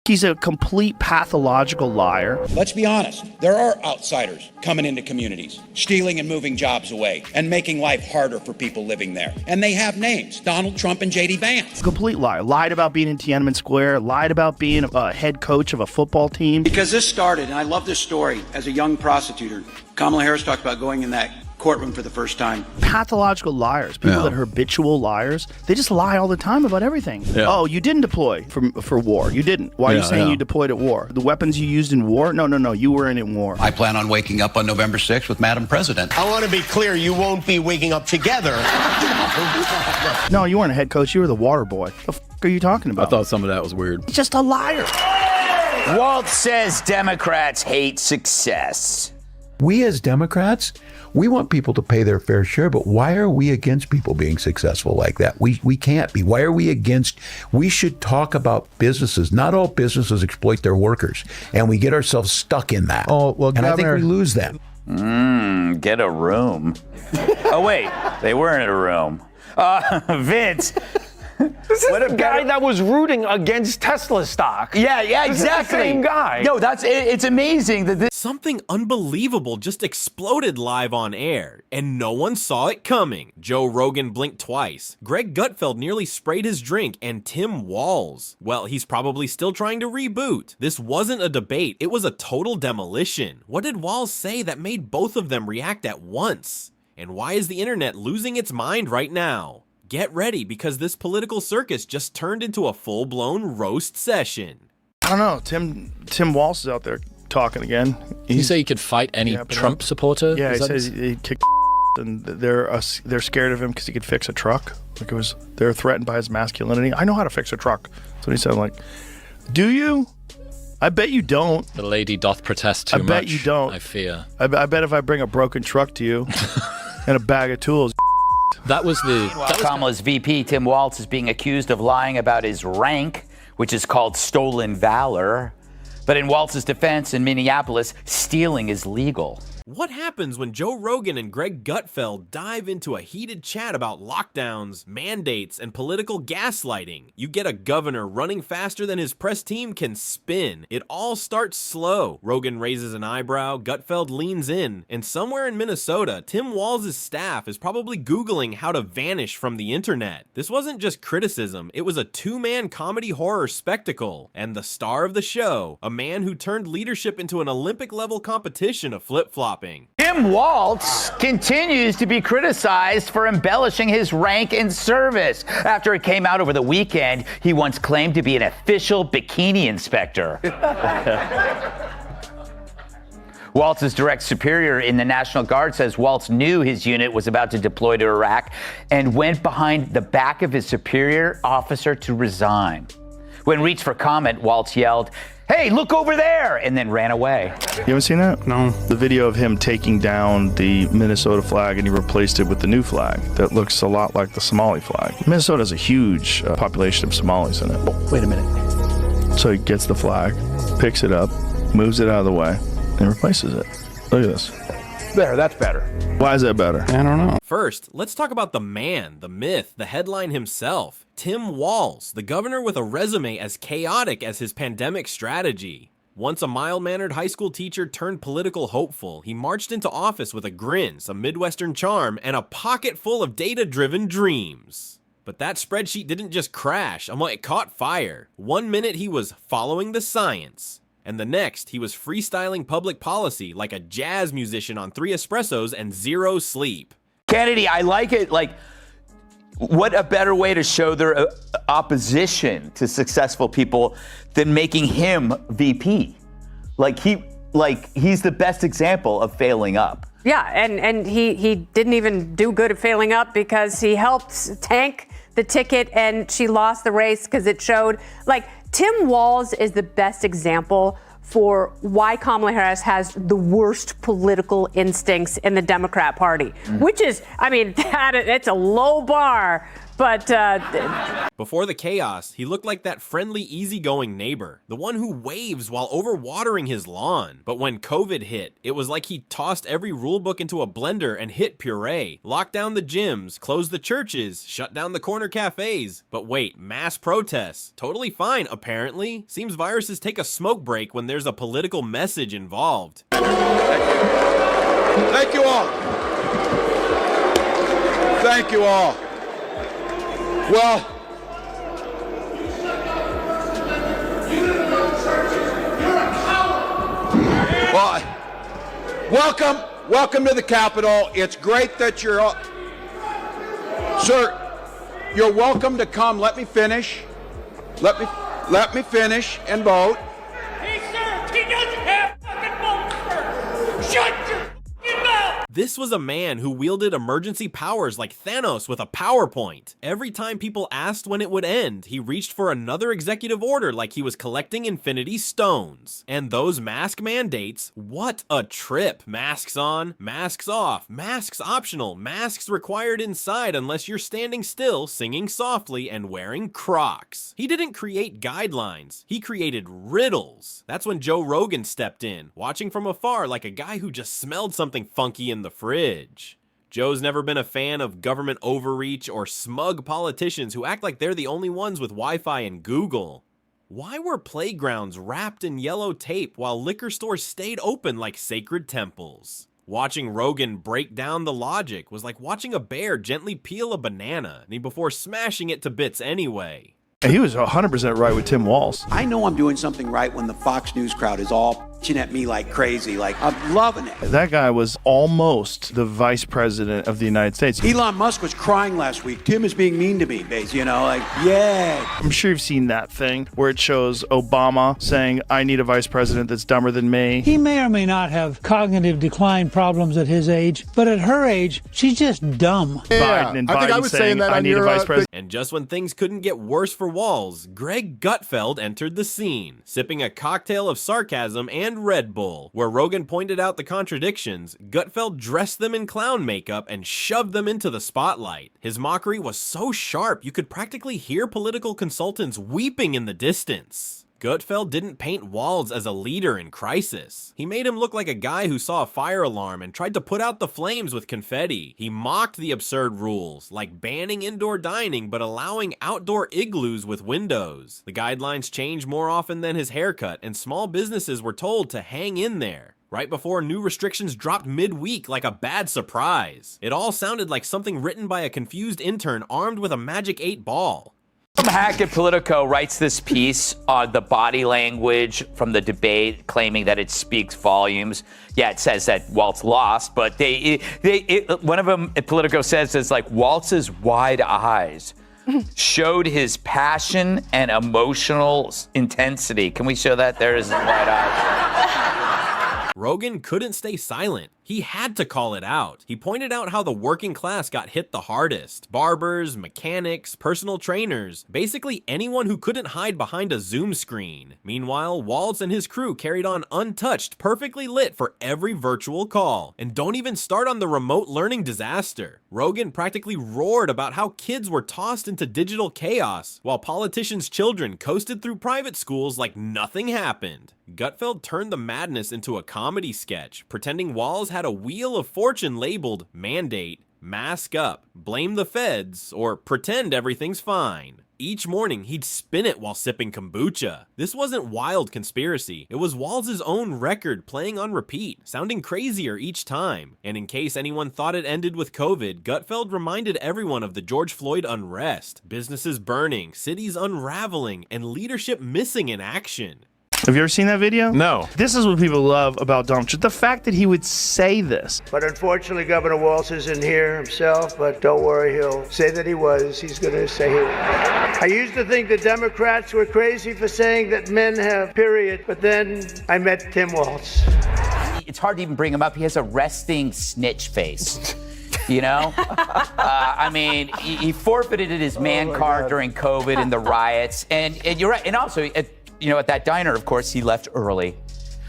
He's a complete pathological liar. Let's be honest. There are outsiders coming into communities, stealing and moving jobs away, and making life harder for people living there. And they have names: Donald Trump and J.D. Vance. Complete liar. Lied about being in Tiananmen Square. Lied about being a head coach of a football team. Because this started, and I love this story, as a young prosecutor. Kamala Harris talked about going in that courtroom for the first time. Pathological liars. People that are habitual liars. They just lie all the time about everything. Yeah. Oh, you didn't deploy for war. You didn't. Why are you saying you deployed at war? The weapons you used in war? No. You were in war. I plan on waking up on November 6th with Madam President. I want to be clear. You won't be waking up together. No, you weren't a head coach. You were the water boy. The f*** are you talking about? I thought some of that was weird. He's just a liar. Walz says Democrats hate success. We as Democrats, we want people to pay their fair share, but why are we against people being successful like that? We can't be. Why are we against? We should talk about businesses. Not all businesses exploit their workers, and we get ourselves stuck in that. Oh, well, and I think we lose them. Get a room. Oh, wait, they were in a room. Vince. This is the guy that was rooting against Tesla stock. Yeah, exactly. This is the same guy. No, it's amazing that this. Something unbelievable just exploded live on air, and no one saw it coming. Joe Rogan blinked twice. Greg Gutfeld nearly sprayed his drink, and Tim Walz, well, he's probably still trying to reboot. This wasn't a debate, it was a total demolition. What did Walz say that made both of them react at once? And why is the internet losing its mind right now? Get ready, because this political circus just turned into a full-blown roast session. I don't know. Tim Walz is out there talking again. Did you say he could fight any Trump supporter? Yeah, he says he kicked and they're scared of him because he could fix a truck. Like they're threatened by his masculinity. I know how to fix a truck. That's what he said. Like, do you? I bet you don't. The lady doth protest too much. I bet you don't. I fear. I bet if I bring a broken truck to you and a bag of tools. That was Kamala's VP, Tim Walz, is being accused of lying about his rank, which is called stolen valor. But in Walz's defense in Minneapolis, stealing is legal. What happens when Joe Rogan and Greg Gutfeld dive into a heated chat about lockdowns, mandates, and political gaslighting? You get a governor running faster than his press team can spin. It all starts slow. Rogan raises an eyebrow, Gutfeld leans in, and somewhere in Minnesota, Tim Walz's staff is probably Googling how to vanish from the internet. This wasn't just criticism, it was a two-man comedy horror spectacle. And the star of the show, a man who turned leadership into an Olympic-level competition of flip-flop. Tim Walz continues to be criticized for embellishing his rank in service. After it came out over the weekend, he once claimed to be an official bikini inspector. Walz's direct superior in the National Guard says Walz knew his unit was about to deploy to Iraq and went behind the back of his superior officer to resign. When reached for comment, Walz yelled, "Hey, look over there," and then ran away. You haven't seen that? No. The video of him taking down the Minnesota flag and he replaced it with the new flag that looks a lot like the Somali flag. Minnesota has a huge population of Somalis in it. Oh, wait a minute. So he gets the flag, picks it up, moves it out of the way, and replaces it. Look at this. Better, that's better. Why is that better? I don't know. First, let's talk about the man, the myth, the headline himself. Tim Walz, the governor with a resume as chaotic as his pandemic strategy. Once a mild-mannered high school teacher turned political hopeful, he marched into office with a grin, some Midwestern charm, and a pocket full of data-driven dreams. But that spreadsheet didn't just crash, it caught fire. 1 minute he was following the science, and the next he was freestyling public policy like a jazz musician on 3 espressos and 0 sleep. Kennedy, I like it. Like, what a better way to show their opposition to successful people than making him VP. He's the best example of failing up. Yeah, and he didn't even do good at failing up because he helped tank the ticket and she lost the race because it showed, Tim Walz is the best example for why Kamala Harris has the worst political instincts in the Democrat Party, which is, it's a low bar But before the chaos, he looked like that friendly, easygoing neighbor, the one who waves while overwatering his lawn. But when COVID hit, it was like he tossed every rule book into a blender and hit puree, locked down the gyms, closed the churches, shut down the corner cafes. But wait, mass protests, totally fine apparently. Seems viruses take a smoke break when there's a political message involved. Thank you all. Thank you all. Well, welcome to the Capitol. It's great that you're all, sir, you're welcome to come. Let me finish. Let me finish and vote. Hey, sir, he doesn't have fucking votes, sir. Shut your fucking mouth. This was a man who wielded emergency powers like Thanos with a PowerPoint. Every time people asked when it would end, he reached for another executive order like he was collecting Infinity Stones. And those mask mandates, what a trip. Masks on, masks off, masks optional, masks required inside unless you're standing still, singing softly, and wearing Crocs. He didn't create guidelines, he created riddles. That's when Joe Rogan stepped in, watching from afar like a guy who just smelled something funky in the fridge. Joe's never been a fan of government overreach or smug politicians who act like they're the only ones with Wi-Fi and Google. Why were playgrounds wrapped in yellow tape while liquor stores stayed open like sacred temples? Watching Rogan break down the logic was like watching a bear gently peel a banana before smashing it to bits anyway. And he was 100% right with Tim Walz. I know I'm doing something right when the Fox News crowd is all pitching at me like crazy. Like, I'm loving it. That guy was almost the vice president of the United States. Elon Musk was crying last week. Tim is being mean to me, basically, you know, like, yeah. I'm sure you've seen that thing where it shows Obama saying, I need a vice president that's dumber than me. He may or may not have cognitive decline problems at his age, but at her age, she's just dumb. Yeah, I think I was saying that I need a vice president. And just when things couldn't get worse for Walz, Greg Gutfeld entered the scene, sipping a cocktail of sarcasm and Red Bull. Where Rogan pointed out the contradictions, Gutfeld dressed them in clown makeup and shoved them into the spotlight. His mockery was so sharp you could practically hear political consultants weeping in the distance. Gutfeld didn't paint Walz as a leader in crisis. He made him look like a guy who saw a fire alarm and tried to put out the flames with confetti. He mocked the absurd rules, like banning indoor dining but allowing outdoor igloos with windows. The guidelines changed more often than his haircut, and small businesses were told to hang in there. Right before new restrictions dropped midweek like a bad surprise. It all sounded like something written by a confused intern armed with a magic 8-ball. Hack at Politico writes this piece on the body language from the debate, claiming that it speaks volumes. Yeah, it says that Walz lost, but one of them at Politico says it's like Walz's wide eyes showed his passion and emotional intensity. Can we show that? There is his wide eyes. Rogan couldn't stay silent. He had to call it out. He pointed out how the working class got hit the hardest. Barbers, mechanics, personal trainers, basically anyone who couldn't hide behind a Zoom screen. Meanwhile, Walz and his crew carried on untouched, perfectly lit for every virtual call. And don't even start on the remote learning disaster. Rogan practically roared about how kids were tossed into digital chaos, while politicians' children coasted through private schools like nothing happened. Gutfeld turned the madness into a comedy sketch, pretending Walz had a wheel of fortune labeled mandate, mask up, blame the feds, or pretend everything's fine. Each morning, he'd spin it while sipping kombucha. This wasn't wild conspiracy. It was Walz's own record playing on repeat, sounding crazier each time. And in case anyone thought it ended with COVID, Gutfeld reminded everyone of the George Floyd unrest, businesses burning, cities unraveling, and leadership missing in action. Have you ever seen that video? No. This is what people love about Donald Trump. The fact that he would say this. But unfortunately, Governor Walz isn't here himself, but don't worry, he'll say that he was. He's going to say he was. I used to think the Democrats were crazy for saying that men have, period. But then I met Tim Walz. It's hard to even bring him up. He has a resting snitch face. You know? I mean, he forfeited his man card during COVID and the riots. And you're right. And also, at that diner, of course, he left early.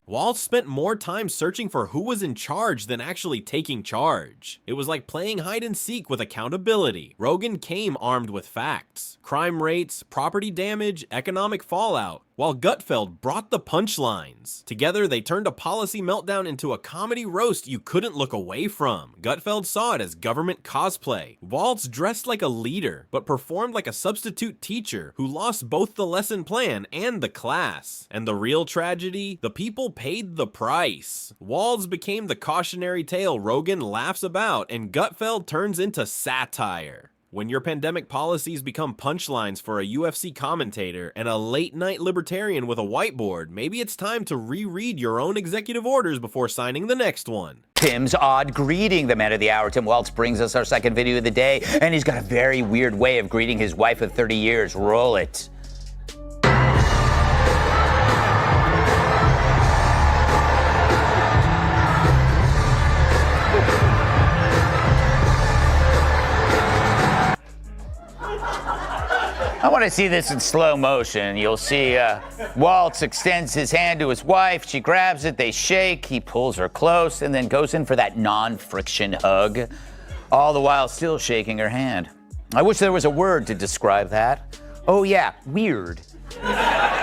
Walz spent more time searching for who was in charge than actually taking charge. It was like playing hide and seek with accountability. Rogan came armed with facts, crime rates, property damage, economic fallout, while Gutfeld brought the punchlines. Together, they turned a policy meltdown into a comedy roast you couldn't look away from. Gutfeld saw it as government cosplay. Walz dressed like a leader, but performed like a substitute teacher who lost both the lesson plan and the class. And the real tragedy? The people paid the price. Walz became the cautionary tale Rogan laughs about, and Gutfeld turns into satire. When your pandemic policies become punchlines for a UFC commentator and a late-night libertarian with a whiteboard, maybe it's time to reread your own executive orders before signing the next one. Tim's odd greeting. The man of the hour, Tim Walz, brings us our second video of the day, and he's got a very weird way of greeting his wife of 30 years. Roll it. I want to see this in slow motion. You'll see Walz extends his hand to his wife. She grabs it. They shake. He pulls her close and then goes in for that non-friction hug, all the while still shaking her hand. I wish there was a word to describe that. Oh, yeah, weird.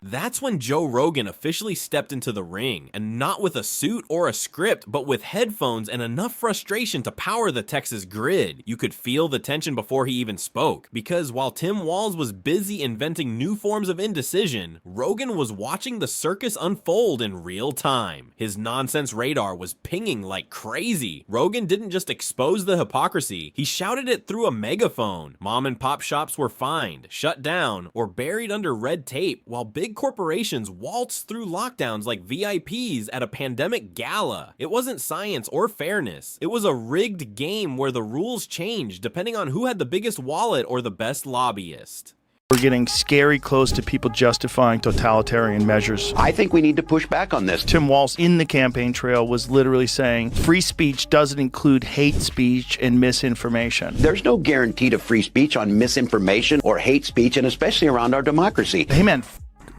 That's when Joe Rogan officially stepped into the ring, and not with a suit or a script, but with headphones and enough frustration to power the Texas grid. You could feel the tension before he even spoke, because while Tim Walz was busy inventing new forms of indecision, Rogan was watching the circus unfold in real time. His nonsense radar was pinging like crazy. Rogan didn't just expose the hypocrisy, he shouted it through a megaphone. Mom and pop shops were fined, shut down, or buried under red tape, while big corporations waltzed through lockdowns like VIPs at a pandemic gala. It wasn't science or fairness. It was a rigged game where the rules changed depending on who had the biggest wallet or the best lobbyist. We're getting scary close to people justifying totalitarian measures. I think we need to push back on this. Tim Walz in the campaign trail was literally saying free speech doesn't include hate speech and misinformation. There's no guarantee to free speech on misinformation or hate speech, and especially around our democracy. Hey man,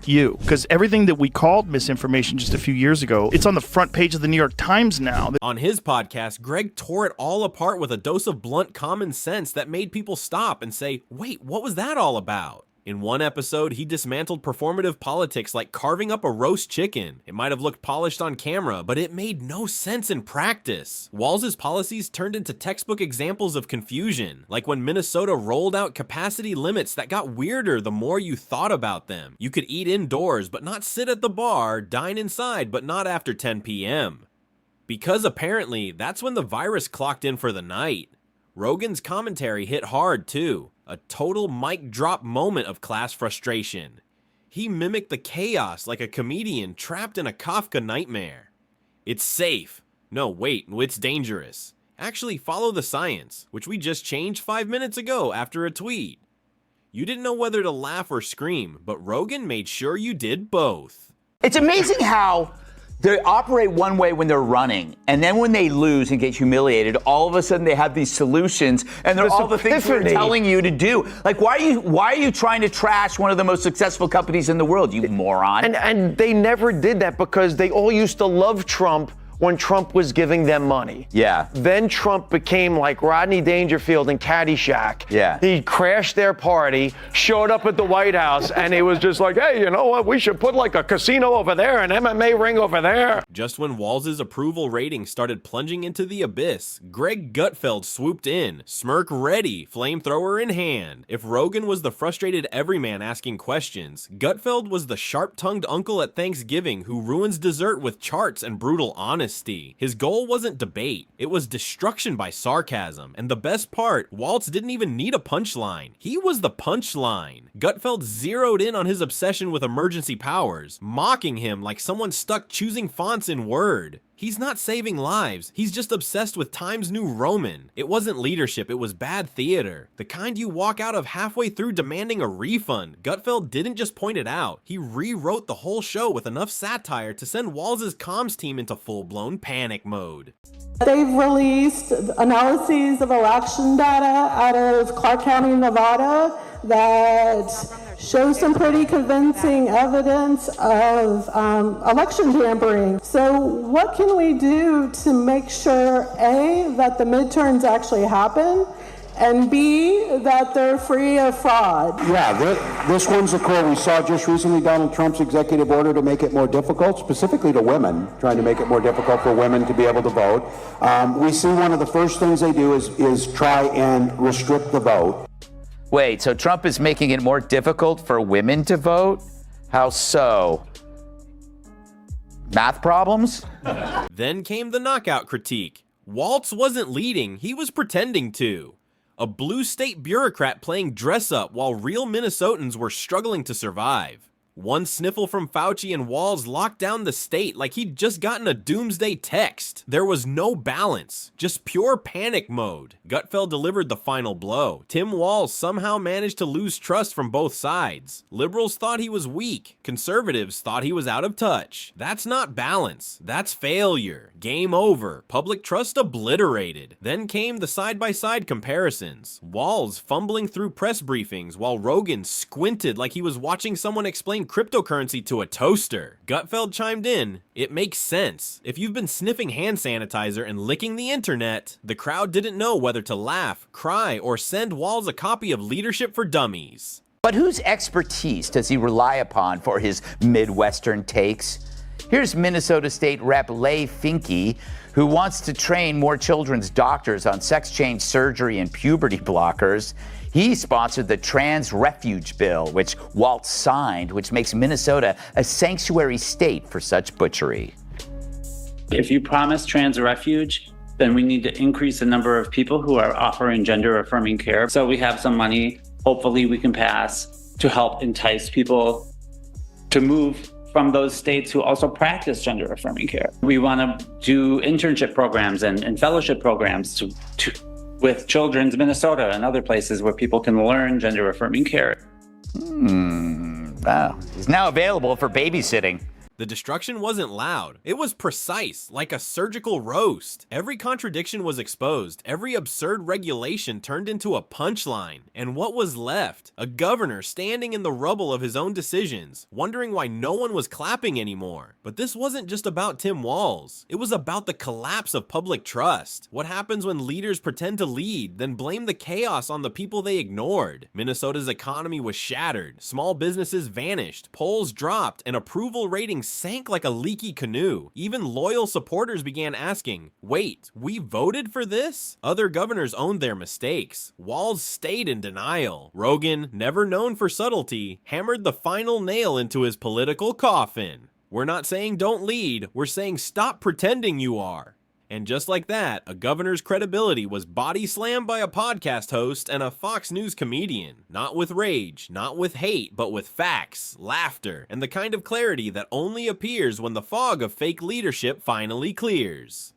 you, because everything that we called misinformation just a few years ago, it's on the front page of the New York Times now. On his podcast, Greg tore it all apart with a dose of blunt common sense that made people stop and say, wait, what was that all about? In one episode, he dismantled performative politics like carving up a roast chicken. It might have looked polished on camera, but it made no sense in practice. Walz's policies turned into textbook examples of confusion, like when Minnesota rolled out capacity limits that got weirder the more you thought about them. You could eat indoors, but not sit at the bar, dine inside, but not after 10 p.m. Because apparently, that's when the virus clocked in for the night. Rogan's commentary hit hard too. A total mic drop moment of class frustration. He mimicked the chaos like a comedian trapped in a Kafka nightmare. It's safe. No, wait, it's dangerous. Actually, follow the science, which we just changed 5 minutes ago after a tweet. You didn't know whether to laugh or scream, but Rogan made sure you did both. It's amazing how they operate one way when they're running, and then when they lose and get humiliated, all of a sudden they have these solutions, and they're all the things we're telling you to do. Like, why are you trying to trash one of the most successful companies in the world, you moron? And they never did that because they all used to love Trump when Trump was giving them money. Yeah. Then Trump became like Rodney Dangerfield in Caddyshack. Yeah. He crashed their party, showed up at the White House, and he was just like, hey, you know what? We should put like a casino over there, an MMA ring over there. Just when Walz's approval rating started plunging into the abyss, Greg Gutfeld swooped in, smirk ready, flamethrower in hand. If Rogan was the frustrated everyman asking questions, Gutfeld was the sharp-tongued uncle at Thanksgiving who ruins dessert with charts and brutal honesty. His goal wasn't debate, it was destruction by sarcasm. And the best part, Walz didn't even need a punchline. He was the punchline. Gutfeld zeroed in on his obsession with emergency powers, mocking him like someone stuck choosing fonts in Word. He's not saving lives, he's just obsessed with Times New Roman. It wasn't leadership, it was bad theater. The kind you walk out of halfway through demanding a refund. Gutfeld didn't just point it out, he rewrote the whole show with enough satire to send Walz's comms team into full-blown panic mode. They've released analyses of election data out of Clark County, Nevada that show some pretty convincing evidence of election tampering. So what can we do to make sure, A, that the midterms actually happen, and B, that they're free of fraud? Yeah, this one's a core. We saw just recently Donald Trump's executive order to make it more difficult, specifically to women, trying to make it more difficult for women to be able to vote. We see one of the first things they do is try and restrict the vote. Wait, so Trump is making it more difficult for women to vote? How so? Math problems? Then came the knockout critique. Walz wasn't leading, he was pretending to. A blue state bureaucrat playing dress up while real Minnesotans were struggling to survive. One sniffle from Fauci and Walz locked down the state like he'd just gotten a doomsday text. There was no balance, just pure panic mode. Gutfeld delivered the final blow. Tim Walz somehow managed to lose trust from both sides. Liberals thought he was weak. Conservatives thought he was out of touch. That's not balance. That's failure. Game over. Public trust obliterated. Then came the side-by-side comparisons. Walz fumbling through press briefings while Rogan squinted like he was watching someone explain cryptocurrency to a toaster. Gutfeld chimed in, "It makes sense. If you've been sniffing hand sanitizer and licking the internet," the crowd didn't know whether to laugh, cry, or send Walz a copy of Leadership for Dummies. But whose expertise does he rely upon for his Midwestern takes? Here's Minnesota State Rep Leigh Finke, who wants to train more children's doctors on sex change surgery and puberty blockers. He sponsored the Trans Refuge Bill, which Walz signed, which makes Minnesota a sanctuary state for such butchery. If you promise trans refuge, then we need to increase the number of people who are offering gender-affirming care. So we have some money, hopefully we can pass, to help entice people to move from those states who also practice gender-affirming care. We want to do internship programs and fellowship programs with Children's Minnesota and other places where people can learn gender-affirming care. Wow. It's now available for babysitting. The destruction wasn't loud. It was precise, like a surgical roast. Every contradiction was exposed. Every absurd regulation turned into a punchline. And what was left? A governor standing in the rubble of his own decisions, wondering why no one was clapping anymore. But this wasn't just about Tim Walz. It was about the collapse of public trust. What happens when leaders pretend to lead, then blame the chaos on the people they ignored? Minnesota's economy was shattered. Small businesses vanished. Polls dropped, and approval ratings sank like a leaky canoe. Even loyal supporters began asking, wait, we voted for this? Other governors owned their mistakes. Walz stayed in denial. Rogan, never known for subtlety, hammered the final nail into his political coffin. We're not saying don't lead, we're saying stop pretending you are. And just like that, a governor's credibility was body slammed by a podcast host and a Fox News comedian. Not with rage, not with hate, but with facts, laughter, and the kind of clarity that only appears when the fog of fake leadership finally clears.